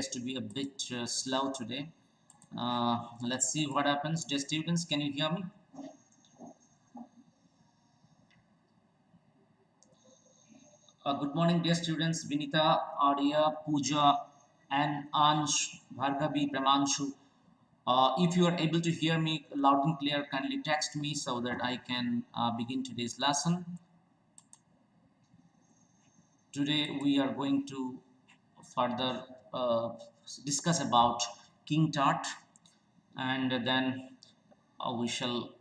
To be a bit slow today. Let's see what happens. Dear students, can you hear me? Good morning, dear students. Vinita, Arya, Pooja, and Ansh, Bhargavi, Pramanshu. If you are able to hear me loud and clear, kindly text me so that I can begin today's lesson. Today we are going to further discuss about King Tut, and then we shall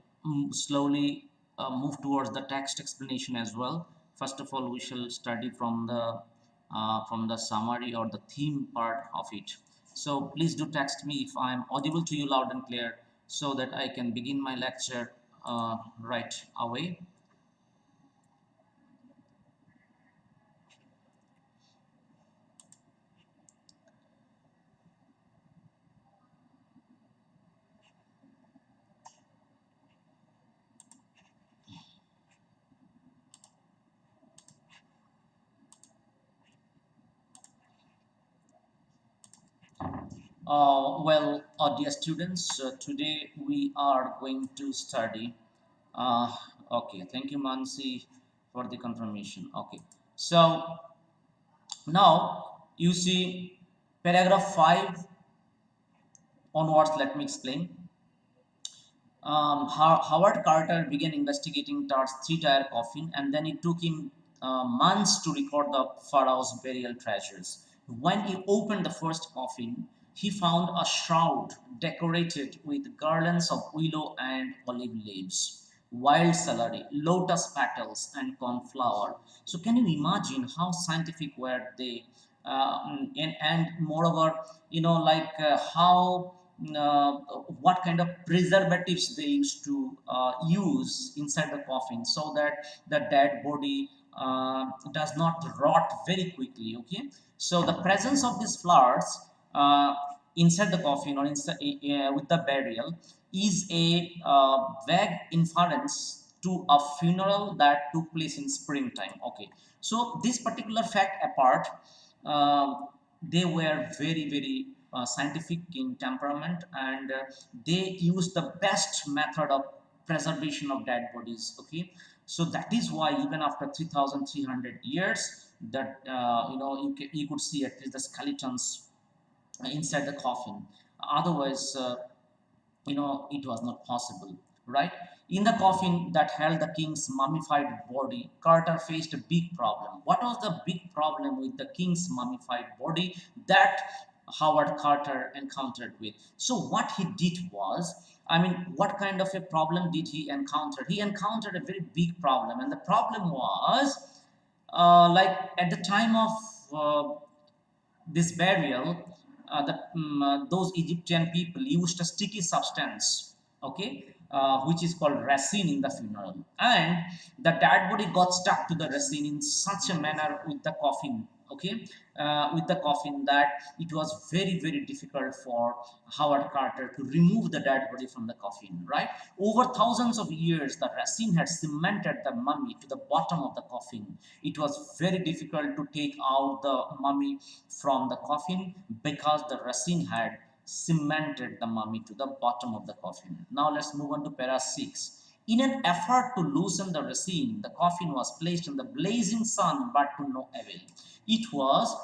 slowly move towards the text explanation as well. First of all, we shall study from the summary or the theme part of it. So please do text me if I am audible to you loud and clear, so that I can begin my lecture right away. Dear students, today we are going to study. Uh, okay, thank you, Mansi, for the confirmation. Okay, so now you see paragraph 5 onwards. Let me explain. Howard Carter began investigating Tart's three-tier coffin, and then it took him months to record the pharaoh's burial treasures. When he opened the first coffin, he found a shroud decorated with garlands of willow and olive leaves, wild celery, lotus petals, and cornflower. So, can you imagine how scientific were they? And moreover, how what kind of preservatives they used to use inside the coffin so that the dead body does not rot very quickly. Okay, so the presence of these flowers inside the coffin or inside with the burial is a vague inference to a funeral that took place in springtime. Okay, so this particular fact apart, they were very scientific in temperament, and they used the best method of preservation of dead bodies. Okay, so that is why even after 3,300 years, that you could see at least the skeletons inside the coffin. Otherwise, it was not possible, right? In the coffin that held the king's mummified body, Carter faced a big problem. What was the big problem with the king's mummified body that Howard Carter encountered with? So what he did was, what kind of a problem did he encounter? He encountered a very big problem, and the problem was, like at the time of this burial, those Egyptian people used a sticky substance, okay, which is called resin in the funeral, and the dead body got stuck to the resin in such a manner with the coffin, okay, with the coffin, that it was very difficult for Howard Carter to remove the dead body from the coffin, right? Over thousands of years, the resin had cemented the mummy to the bottom of the coffin. It was very difficult to take out the mummy from the coffin because the resin had cemented the mummy to the bottom of the coffin. Now let's move on to para 6. In an effort to loosen the resin, the coffin was placed in the blazing sun, but to no avail. It was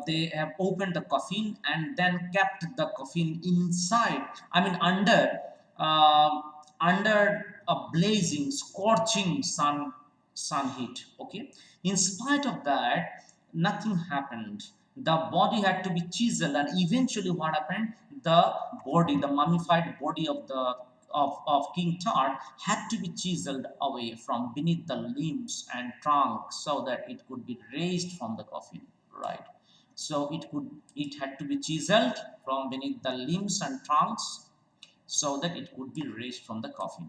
they have opened the coffin and then kept the coffin inside, uh, under a blazing, scorching sun heat. Okay, in spite of that, nothing happened. The body had to be chiseled, and eventually, what happened? The mummified body of King Tut had to be chiseled away from beneath the limbs and trunk so that it could be raised from the coffin. Right. So it had to be chiseled from beneath the limbs and trunks so that it could be raised from the coffin.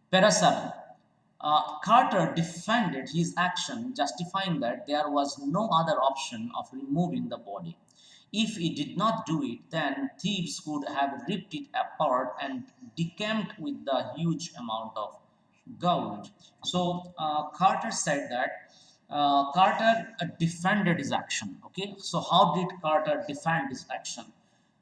Para 7. Carter defended his action, justifying that there was no other option of removing the body. If he did not do it, then thieves could have ripped it apart and decamped with the huge amount of gold. So Carter said that Carter defended his action. Okay, so how did Carter defend his action?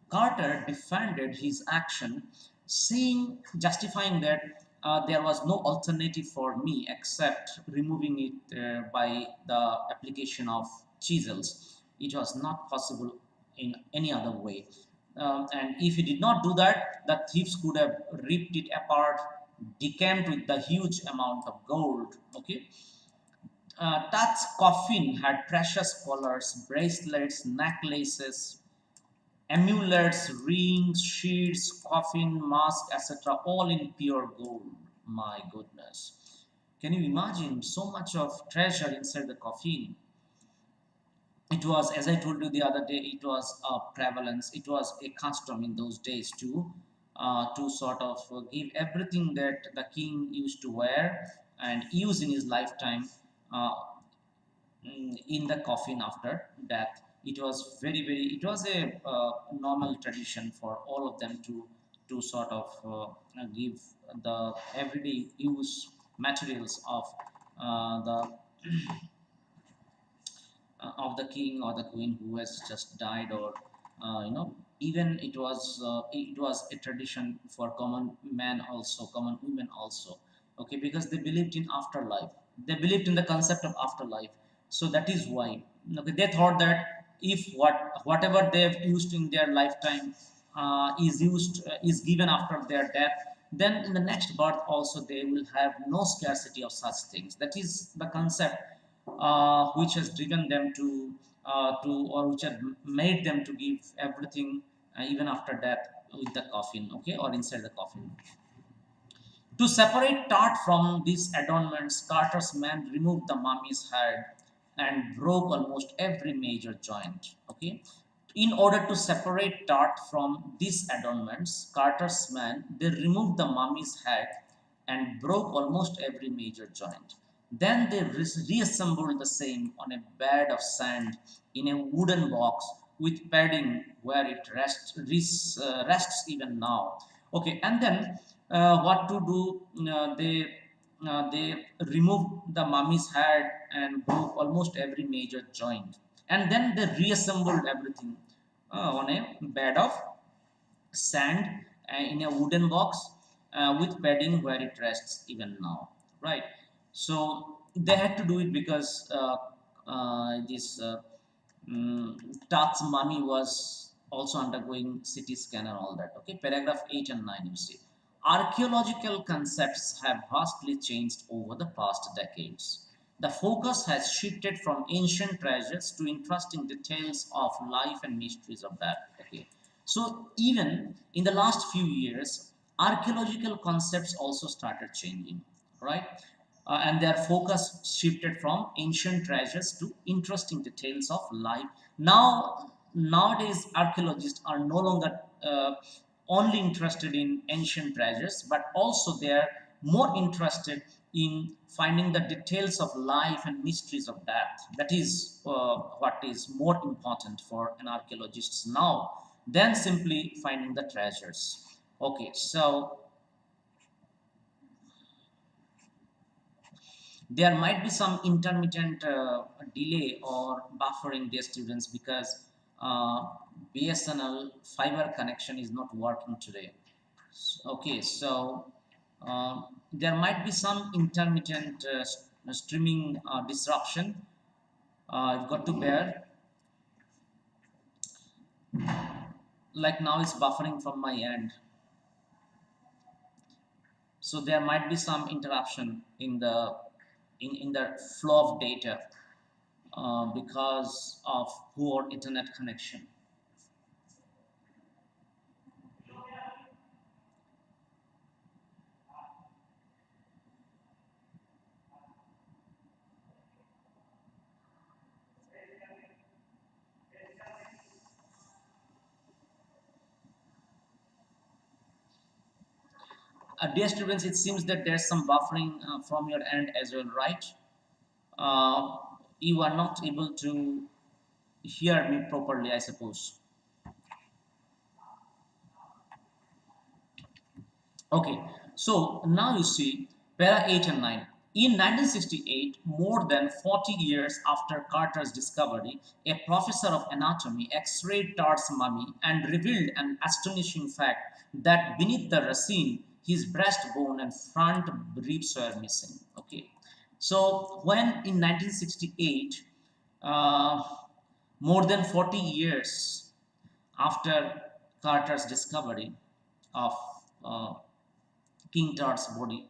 Carter defended his action, saying, justifying that there was no alternative for me except removing it by the application of chisels. It was not possible in any other way. And if he did not do that, the thieves could have ripped it apart, decamped with the huge amount of gold. Okay, Tut's coffin had precious collars, bracelets, necklaces, amulets, rings, sheets, coffin, mask, etc., all in pure gold. My goodness. Can you imagine so much of treasure inside the coffin? It was, as I told you the other day, it was a prevalence, it was a custom in those days to sort of give everything that the king used to wear and use in his lifetime uh, in the coffin after death. It was it was a normal tradition for all of them to sort of give the everyday use materials of the king or the queen who has just died, or even it was a tradition for common man also, common women also. Okay, because they believed in afterlife, they believed in the concept of afterlife. So that is why, okay, they thought that if whatever they have used in their lifetime is given after their death, then in the next birth also they will have no scarcity of such things. That is the concept which has driven them to, or which had made them to give everything even after death with the coffin, okay, or inside the coffin. To separate Tart from these adornments, Carter's men removed the mummy's head and broke almost every major joint. Okay, in order to separate Tart from these adornments, Carter's men they removed the mummy's head and broke almost every major joint. Then they reassembled the same on a bed of sand in a wooden box with padding where it rests even now. Okay, and then what to do? They removed the mummy's head and broke almost every major joint, and then they reassembled everything on a bed of sand in a wooden box with padding where it rests even now, right? So they had to do it because this Tat's mummy was also undergoing CT scan and all that. Okay, paragraph 8 and 9, you see. Archaeological concepts have vastly changed over the past decades. The focus has shifted from ancient treasures to interesting details of life and mysteries of that. Okay, so even in the last few years, archaeological concepts also started changing, right? And their focus shifted from ancient treasures to interesting details of life. Nowadays, archaeologists are no longer only interested in ancient treasures, but also they are more interested in finding the details of life and mysteries of death. That is what is more important for an archaeologist now than simply finding the treasures. Okay, so there might be some intermittent delay or buffering, dear students, because uh, BSNL fiber connection is not working today. Okay, so there might be some intermittent streaming disruption. You've got to bear, like now it's buffering from my end. So there might be some interruption in the flow of data because of poor internet connection. Dear students, it seems that there's some buffering from your end as well, right? Uh, you are not able to hear me properly, I suppose. Okay, so now you see para 8 and 9. In 1968, more than 40 years after Carter's discovery, a professor of anatomy x-rayed Tart's mummy and revealed an astonishing fact that beneath the racine, his breastbone and front ribs were missing. Okay, so when in 1968, uh, more than 40 years after Carter's discovery of uh, King Tut's body,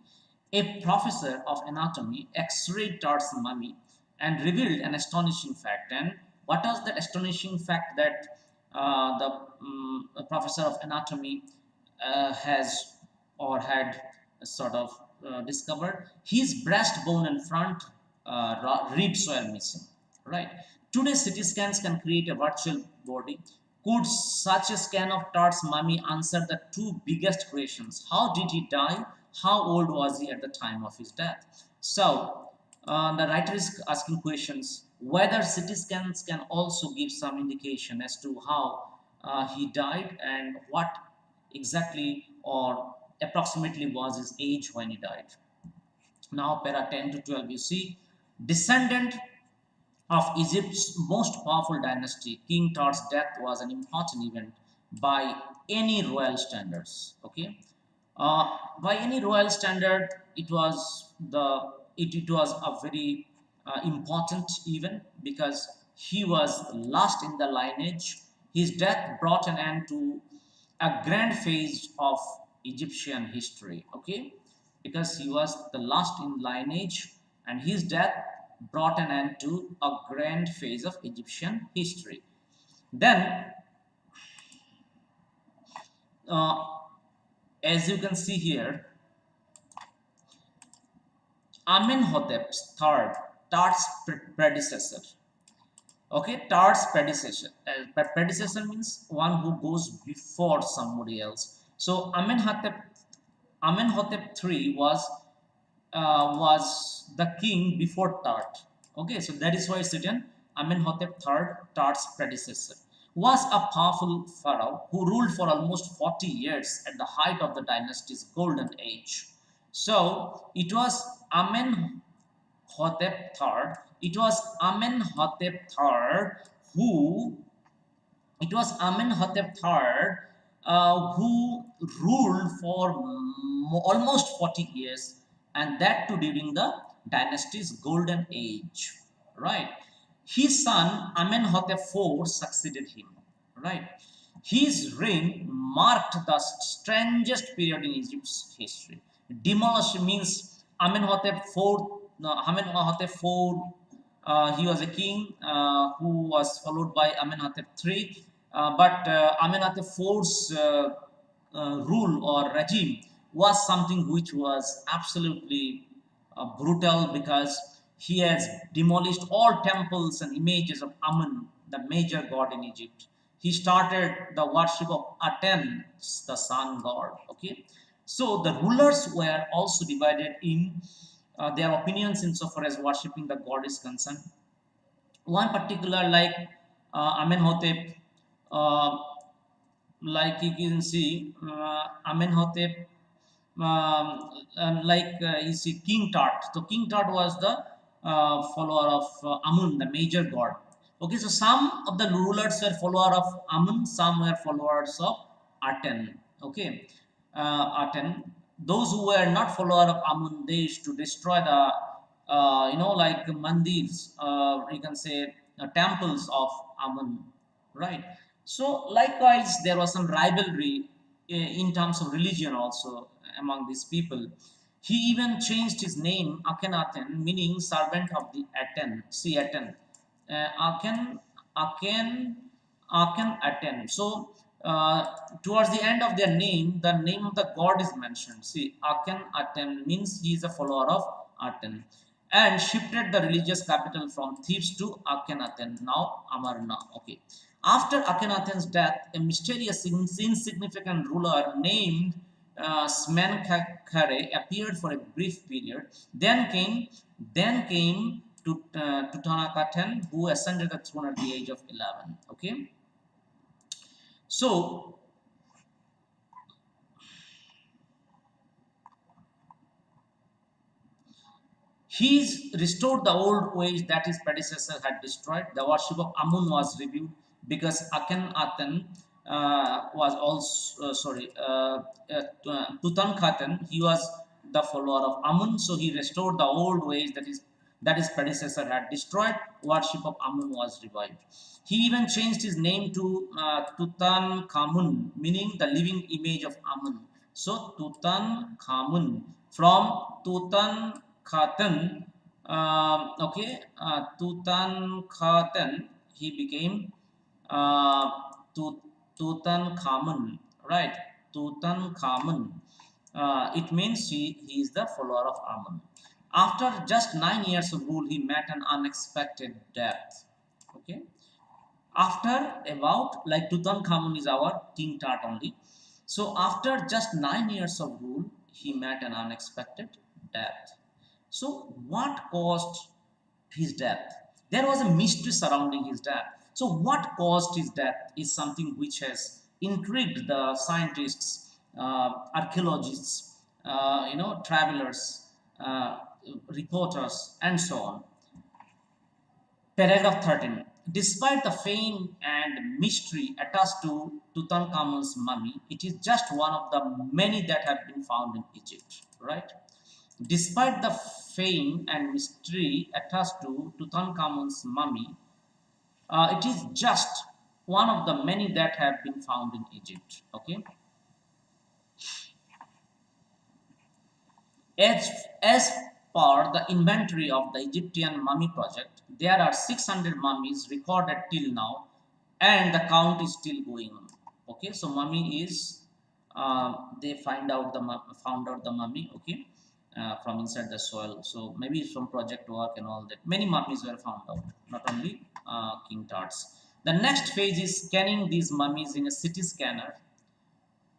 a professor of anatomy x-rayed Tut's mummy and revealed an astonishing fact. And what was that astonishing fact that the professor of anatomy has or had sort of discovered? His breastbone and front ribs were missing. Right. Today, CT scans can create a virtual body. Could such a scan of Todd's mummy answer the two biggest questions? How did he die? How old was he at the time of his death? So, the writer is asking questions whether CT scans can also give some indication as to how he died and what exactly or approximately was his age when he died. Now, para 10 to 12, you see, descendant of Egypt's most powerful dynasty, King Tut's death was an important event by any royal standards. Okay, by any royal standard, it was a very important event because he was last in the lineage. His death brought an end to a grand phase of Egyptian history. Okay, because he was the last in lineage, and his death brought an end to a grand phase of Egyptian history. Then, uh, as you can see here, Amenhotep's third, Tut's predecessor. Okay, Tut's predecessor. Predecessor means one who goes before somebody else. So Amenhotep III was the king before Tut. Okay, so that is why it's written Amenhotep III, Tut's predecessor, was a powerful pharaoh who ruled for almost 40 years at the height of the dynasty's golden age. So it was Amenhotep III. It was Amenhotep III who it was Amenhotep III who ruled for almost 40 years, and that too during the dynasty's golden age. Right? His son Amenhotep IV succeeded him. Right? His reign marked the strangest period in Egypt's history. Demolished means Amenhotep IV. No, Amenhotep IV he was a king who was followed by Amenhotep III, but Amenhotep IV's rule or regime was something which was absolutely brutal because he has demolished all temples and images of Amun, the major god in Egypt. He started the worship of Aten, the sun god. Okay, so the rulers were also divided in their opinions insofar as worshipping the god is concerned. One particular, like Amenhotep, uh, like you can see, Amenhotep, you see King Tut. So King Tut was the follower of Amun, the major god. Okay, so some of the rulers were follower of Amun, some were followers of Aten. Okay, Aten. Those who were not follower of Amun, they used to destroy the like mandirs, you can say temples of Amun, right? So likewise, there was some rivalry in terms of religion also among these people. He even changed his name Akhenaten, meaning servant of the Aten. See Aten, Aken, Aken, Aten. So towards the end of their name, the name of the god is mentioned. See, Aten means he is a follower of Aten, and shifted the religious capital from Thebes to Akhenaten, now Amarna. Okay. After Akhenaten's death, a mysterious, insignificant ruler named Smenkhare appeared for a brief period. Then came Tutankaten, who ascended the throne at the age of 11. Okay, so He's restored the old ways that his predecessor had destroyed. The worship of Amun was reviewed because Akhenaten was also Tutankhaten. He was the follower of Amun, so he restored the old ways that his predecessor had destroyed. Worship of Amun was revived. He even changed his name to Tutankhamun, meaning the living image of Amun. So Tutankhamun from Tutankhaten, Tutankhaten, he became uh, Tutankhamun, right? Tutankhamun. It means he is the follower of Amun. After just 9 years of rule, he met an unexpected death. Okay, after about like Tutankhamun is our King Tut only. So after just 9 years of rule, he met an unexpected death. So what caused his death? There was a mystery surrounding his death. So what caused his death is something which has intrigued the scientists, archaeologists, travelers, uh, reporters, and so on. Paragraph 13. Despite the fame and mystery attached to Tutankhamun's mummy, it is just one of the many that have been found in Egypt. Right? Despite the fame and mystery attached to Tutankhamun's mummy, it is just one of the many that have been found in Egypt. Okay. As per the inventory of the Egyptian mummy project, there are 600 mummies recorded till now, and the count is still going on. Okay, so mummy is they found out the mummy. Okay, from inside the soil. So maybe from project work and all that. Many mummies were found out, not only King Tut's. The next phase is scanning these mummies in a CT scanner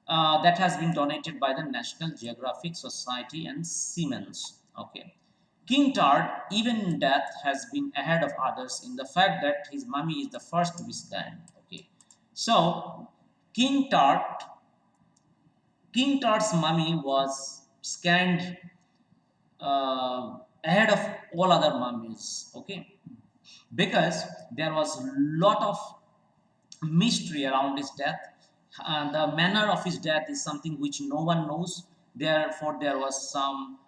that has been donated by the National Geographic Society and Siemens. Okay. King Tut, even in death, has been ahead of others in the fact that his mummy is the first to be scanned. Okay. So, King Tut, King Tut's mummy was scanned ahead of all other mummies. Okay. Because there was a lot of mystery around his death. The manner of his death is something which no one knows. Therefore, there was some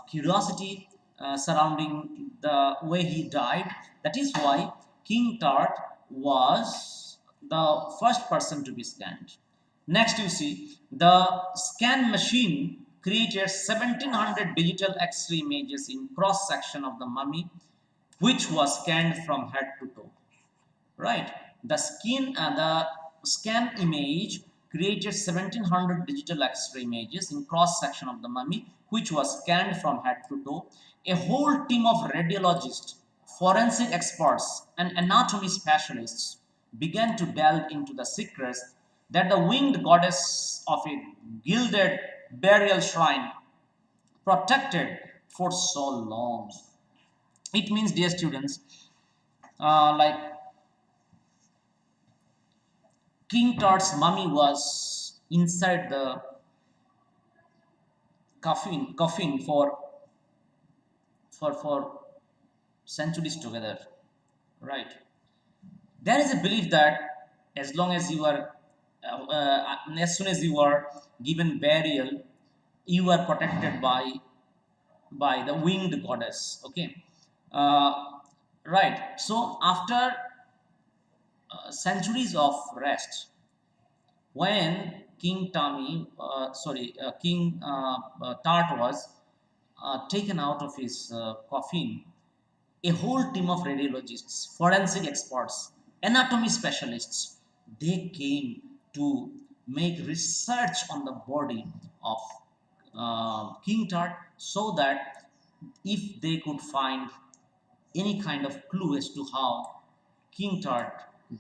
curiosity surrounding the way he died. That is why King Tut was the first person to be scanned. Next, you see the scan machine created 1700 digital X-ray images in cross section of the mummy, which was scanned from head to toe. Right, the scan image created 1700 digital X-ray images in cross section of the mummy, which was scanned from head to toe. A whole team of radiologists, forensic experts, and anatomy specialists began to delve into the secrets that the winged goddess of a gilded burial shrine protected for so long. It means, dear students, like King Tut's mummy was inside the coffin for centuries together, right? There is a belief that as long as you are, as soon as you are given burial, you are protected by the winged goddess. Okay, right. So after centuries of rest, when King Tut was taken out of his coffin, a whole team of radiologists, forensic experts, anatomy specialists, they came to make research on the body of King Tut so that if they could find any kind of clue as to how King Tut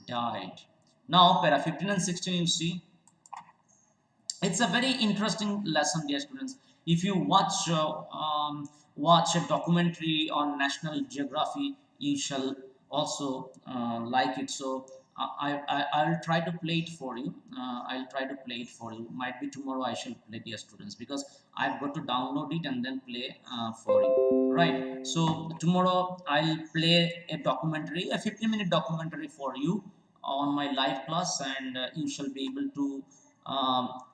died. Now, para 15 and 16, you see, it's a very interesting lesson, dear students. If you watch a documentary on National Geography, you shall also like it. So I'll try to play it for you. I'll try to play it for you. Might be tomorrow I shall play, dear students, because I've got to download it and then play for you. Right. So tomorrow I'll play a documentary, a 15-minute documentary for you on my live class, and you shall be able to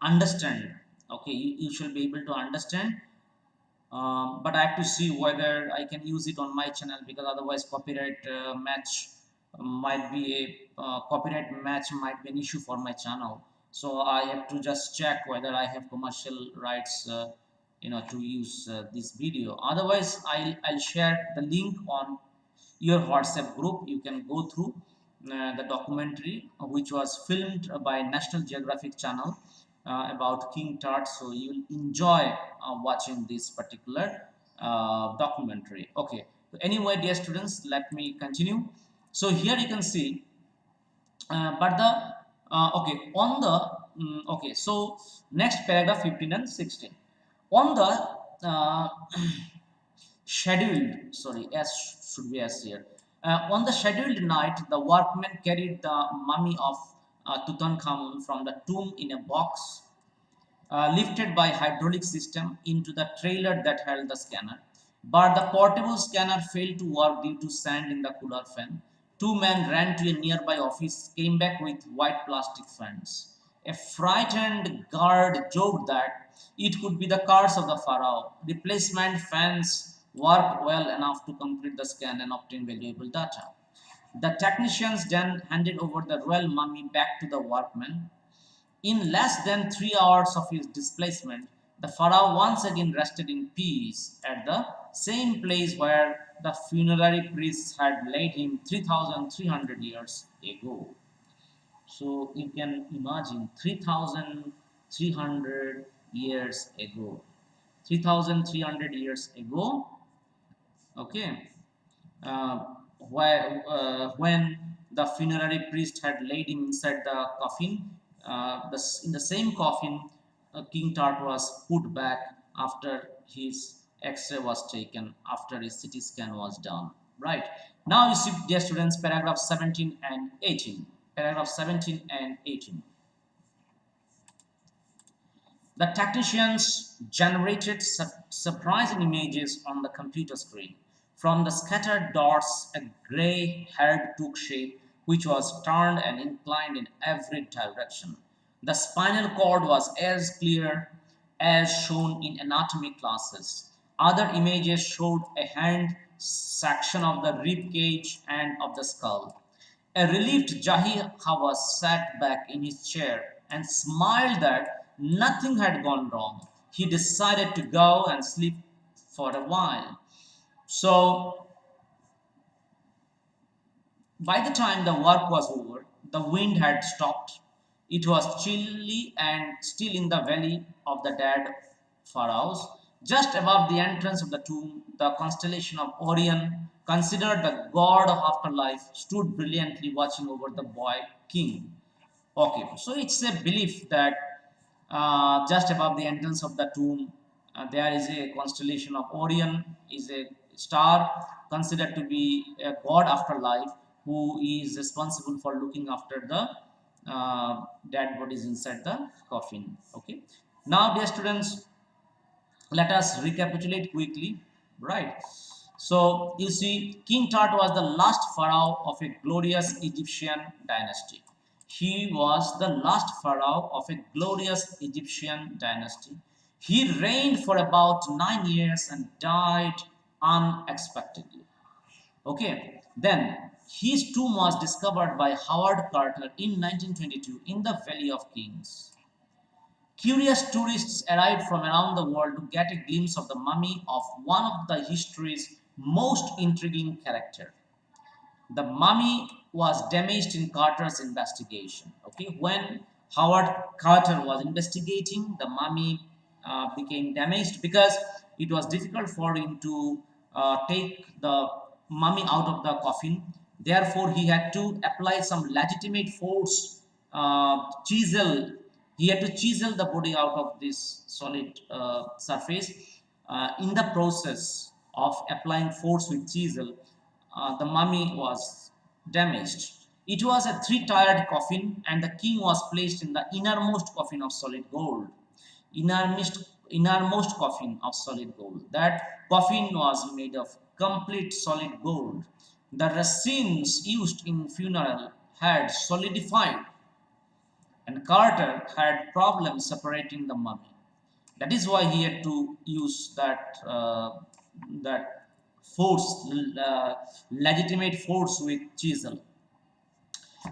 understand. Okay, you shall be able to understand, but I have to see whether I can use it on my channel, because otherwise copyright match might be a copyright match might be an issue for my channel. So I have to just check whether I have commercial rights, to use this video. Otherwise, I'll share the link on your WhatsApp group. You can go through the documentary, which was filmed by National Geographic Channel, about King Tut. So you'll enjoy watching this particular documentary. Okay. So anyway, dear students, let me continue. So here you can see, but the okay on the okay. So next paragraph 15 and 16 on the scheduled, sorry, s should be s here, on the scheduled night, the workmen carried the mummy of Tutankhamun from the tomb in a box, lifted by hydraulic system into the trailer that held the scanner. But the portable scanner failed to work due to sand in the cooler fan. Two men ran to a nearby office, came back with white plastic fans. A frightened guard joked that it could be the curse of the pharaoh. Replacement fans worked well enough to complete the scan and obtain valuable data. The technicians then handed over the royal mummy back to the workmen. In less than 3 hours of his displacement, the pharaoh once again rested in peace at the same place where the funerary priests had laid him 3,300 years ago. So you can imagine 3,300 years ago. 3,300 years ago, okay, uh, when the funerary priest had laid him inside the coffin, in the same coffin, King Tut was put back after his X-ray was taken, after his CT scan was done. Right. Now you see, dear students, paragraph 17 and 18. Paragraph 17 and 18. The technicians generated surprising images on the computer screen. From the scattered dots, a gray-haired took shape, which was turned and inclined in every direction. The spinal cord was as clear as shown in anatomy classes. Other images showed a hand section of the rib cage and of the skull. A relieved Jahi Hawa sat back in his chair and smiled that nothing had gone wrong. He decided to go and sleep for a while. So, by the time the work was over, the wind had stopped. It was chilly and still in the valley of the dead pharaohs. Just above the entrance of the tomb, the constellation of Orion, considered the god of afterlife, stood brilliantly watching over the boy king. Okay, so it's a belief that just above the entrance of the tomb, there is a constellation of Orion, is a star considered to be a god afterlife, who is responsible for looking after the dead bodies inside the coffin. Okay. Now, dear students, let us recapitulate quickly. Right. So you see, King Tut was the last pharaoh of a glorious Egyptian dynasty. He was the last pharaoh of a glorious Egyptian dynasty. He reigned for about 9 years and died unexpectedly. Okay, then his tomb was discovered by Howard Carter in 1922 in the Valley of Kings. Curious tourists arrived from around the world to get a glimpse of the mummy of one of the history's most intriguing characters. The mummy was damaged in Carter's investigation. Okay, when Howard Carter was investigating, the mummy became damaged because it was difficult for him to take the mummy out of the coffin. Therefore, he had to apply some legitimate force, chisel. He had to chisel the body out of this solid surface. In the process of applying force with chisel, the mummy was damaged. It was a three-tiered coffin, and the king was placed in the innermost coffin of solid gold. Innermost coffin of solid gold. That coffin was made of complete solid gold. The resins used in funeral had solidified, and Carter had problems separating the mummy. That is why he had to use that force, legitimate force with chisel.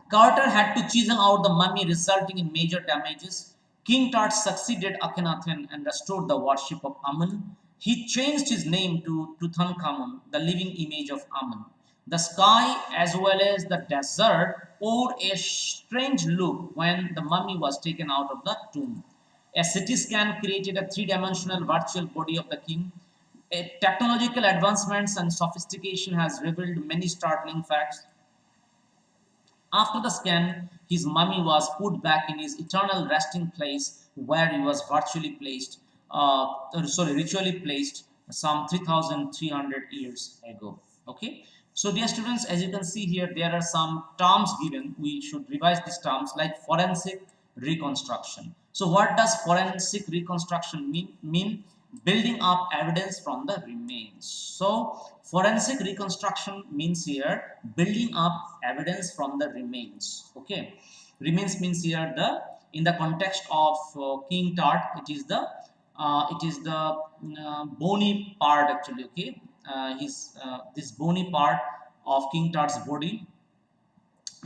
Carter had to chisel out the mummy, resulting in major damages. King Tut succeeded Akhenaten and restored the worship of Amun. He changed his name to Tutankhamun, the living image of Amun. The sky, as well as the desert, wore a strange look when the mummy was taken out of the tomb. A CT scan created a three-dimensional virtual body of the king. Technological advancements and sophistication has revealed many startling facts. After the scan, his mummy was put back in his eternal resting place where he was ritually placed some 3,300 years ago. Okay. So, dear students, as you can see here, there are some terms given. We should revise these terms like forensic reconstruction. So, what does forensic reconstruction mean? Building up evidence from the remains. So, forensic reconstruction means here building up evidence from the remains. Okay, remains means here the in the context of King Tut, it is the bony part actually. Okay, his this bony part of King Tut's body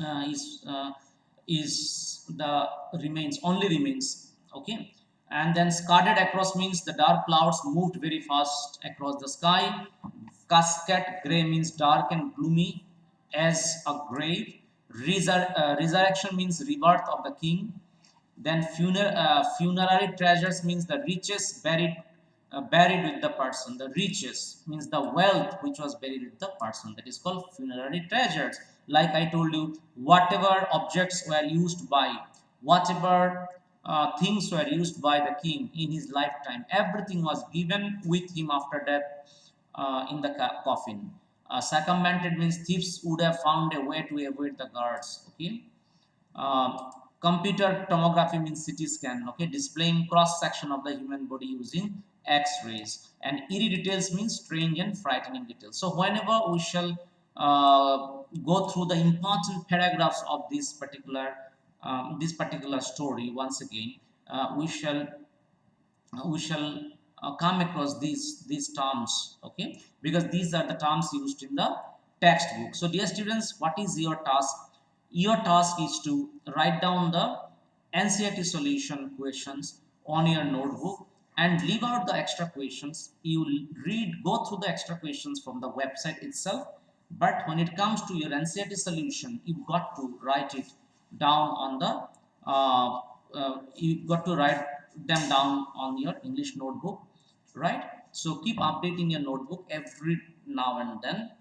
uh, is uh, is the remains, only remains. Okay, and then scattered across means the dark clouds moved very fast across the sky. Casket gray means dark and gloomy as a grave. Resurrection means rebirth of the king. Then funerary treasures means the riches buried with the person. The riches means the wealth which was buried with the person. That is called funerary treasures. Like I told you, whatever objects were used by, whatever things were used by the king in his lifetime, everything was given with him after death in the coffin. Circumvented means thieves would have found a way to avoid the guards. Okay. Computer tomography means CT scan, okay, displaying cross section of the human body using X-rays. And eerie details means strange and frightening details. So whenever we shall go through the important paragraphs of this particular story, once again, we shall come across these terms, okay, because these are the terms used in the textbook. So dear students, what is your task? Your task is to write down the NCERT solution questions on your notebook and leave out the extra questions. You go through the extra questions from the website itself, but when it comes to your NCERT solution, you've got to write it down on the you've got to write them down on your English notebook, right? So keep updating your notebook every now and then,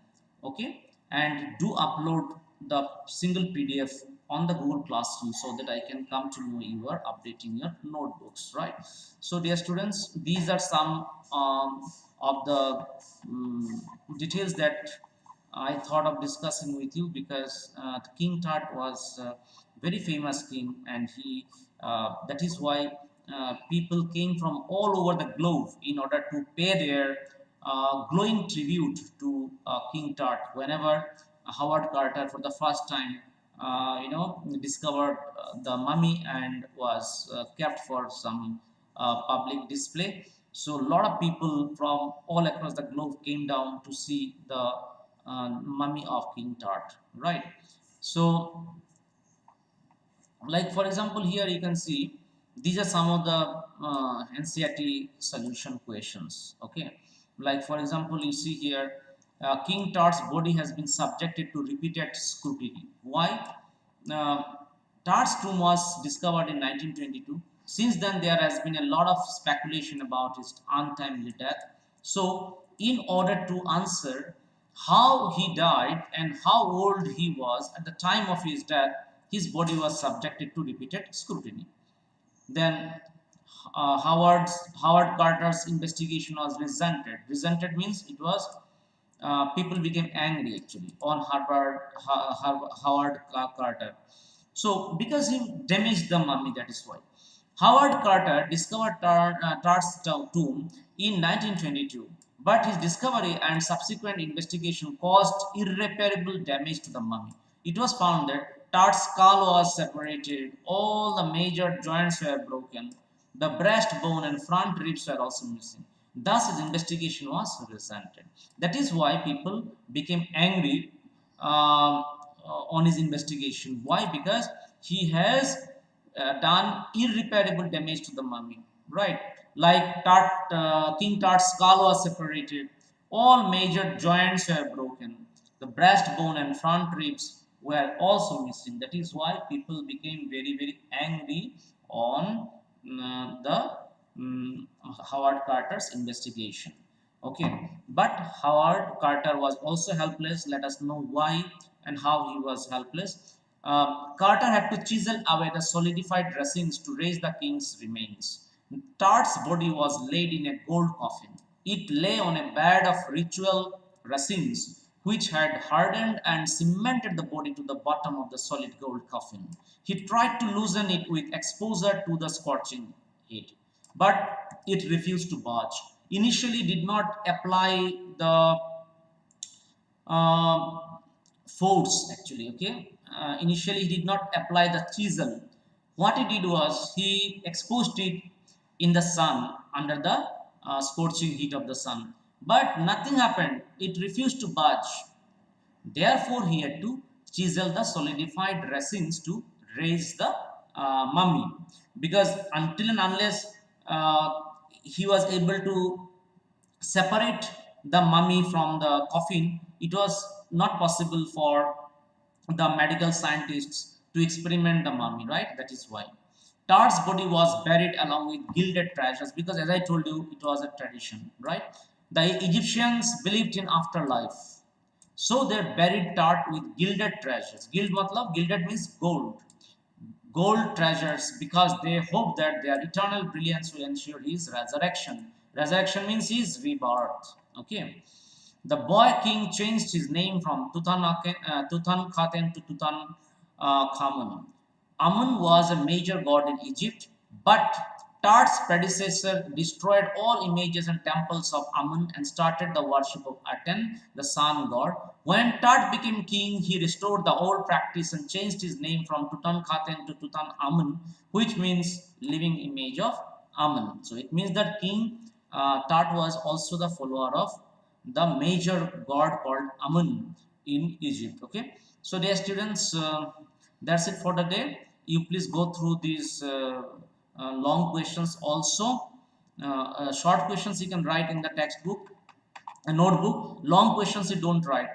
okay, and do upload the single PDF on the Google Classroom so that I can come to know you are updating your notebooks, right? So dear students, these are some of the details that I thought of discussing with you, because King Tut was a very famous king, and that is why people came from all over the globe in order to pay their glowing tribute to King Tut. Whenever Howard Carter, for the first time, discovered the mummy and was kept for some public display. So a lot of people from all across the globe came down to see the mummy of King Tut, right? So, like for example, here you can see these are some of the NCERT solution questions. Okay, like for example, you see here King Tut's body has been subjected to repeated scrutiny. Why? uh, Tut's tomb was discovered in 1922. Since then, there has been a lot of speculation about his untimely death. So, in order to answer how he died and how old he was at the time of his death, his body was subjected to repeated scrutiny. Then Howard Carter's investigation was resented. Resented means it was people became angry actually on Howard Carter. So because he damaged the mummy, that is why. Howard Carter discovered Tart's tomb in 1922, but his discovery and subsequent investigation caused irreparable damage to the mummy. It was found that Tart's skull was separated, all the major joints were broken, the breastbone and front ribs were also missing. Thus, his investigation was resented. That is why people became angry on his investigation. Why? Because he has done irreparable damage to the mummy, right? Like King Tut's skull was separated, all major joints were broken, the breastbone and front ribs were also missing. That is why people became very, very angry on the Howard Carter's investigation. Okay, but Howard Carter was also helpless. Let us know why and how he was helpless. Carter had to chisel away the solidified dressings to raise the king's remains. Tart's body was laid in a gold coffin. It lay on a bed of ritual resins, which had hardened and cemented the body to the bottom of the solid gold coffin. He tried to loosen it with exposure to the scorching heat, but it refused to budge. Initially, did not apply the uh, force actually. Okay, initially he did not apply the chisel. What he did was he exposed it in the sun under the scorching heat of the sun, but nothing happened. It refused to budge. Therefore, he had to chisel the solidified resins to raise the mummy, because until and unless he was able to separate the mummy from the coffin, it was not possible for the medical scientists to experiment the mummy, right? That is why Tar's body was buried along with gilded treasures, because as I told you, it was a tradition, right? The Egyptians believed in afterlife, so they buried Tart with gilded treasures. Gilded means gold. Gold treasures, because they hope that their eternal brilliance will ensure his resurrection. Resurrection means his rebirth. Okay. The boy king changed his name from Tutankhaten to Tutankhamun. Amun was a major god in Egypt, but Tut's predecessor destroyed all images and temples of Amun and started the worship of Aten, the sun god. When Tut became king, he restored the old practice and changed his name from Tutankhaten to Tutankhamun, which means living image of Amun. So it means that King Tut was also the follower of the major god called Amun in Egypt. Okay, so dear students, that's it for the day. You please go through these long questions also. Short questions you can write in the textbook, a notebook. Long questions you don't write.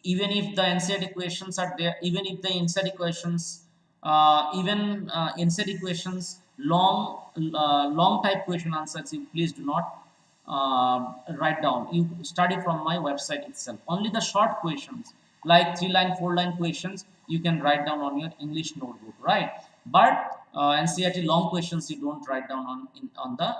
Even if the NCERT questions are there, even if the NCERT questions, even NCERT questions, long type question answers, you please do not write down. You study from my website itself. Only the short questions, like 3 line, 4 line questions, you can write down on your English notebook, right? But NCERT long questions you don't write down on the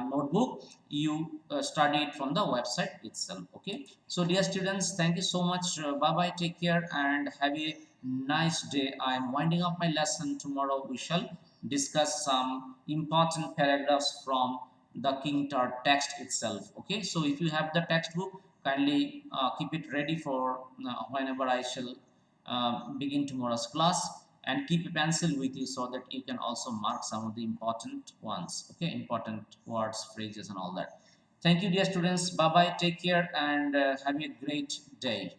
notebook. You study it from the website itself. Okay. So dear students, thank you so much. Bye bye. Take care and have a nice day. I am winding up my lesson. Tomorrow we shall discuss some important paragraphs from the King Tut text itself. Okay, so if you have the textbook, kindly keep it ready for whenever I shall begin tomorrow's class, and keep a pencil with you so that you can also mark some of the important ones. Okay, important words, phrases, and all that. Thank you, dear students. Bye bye. Take care and have a great day.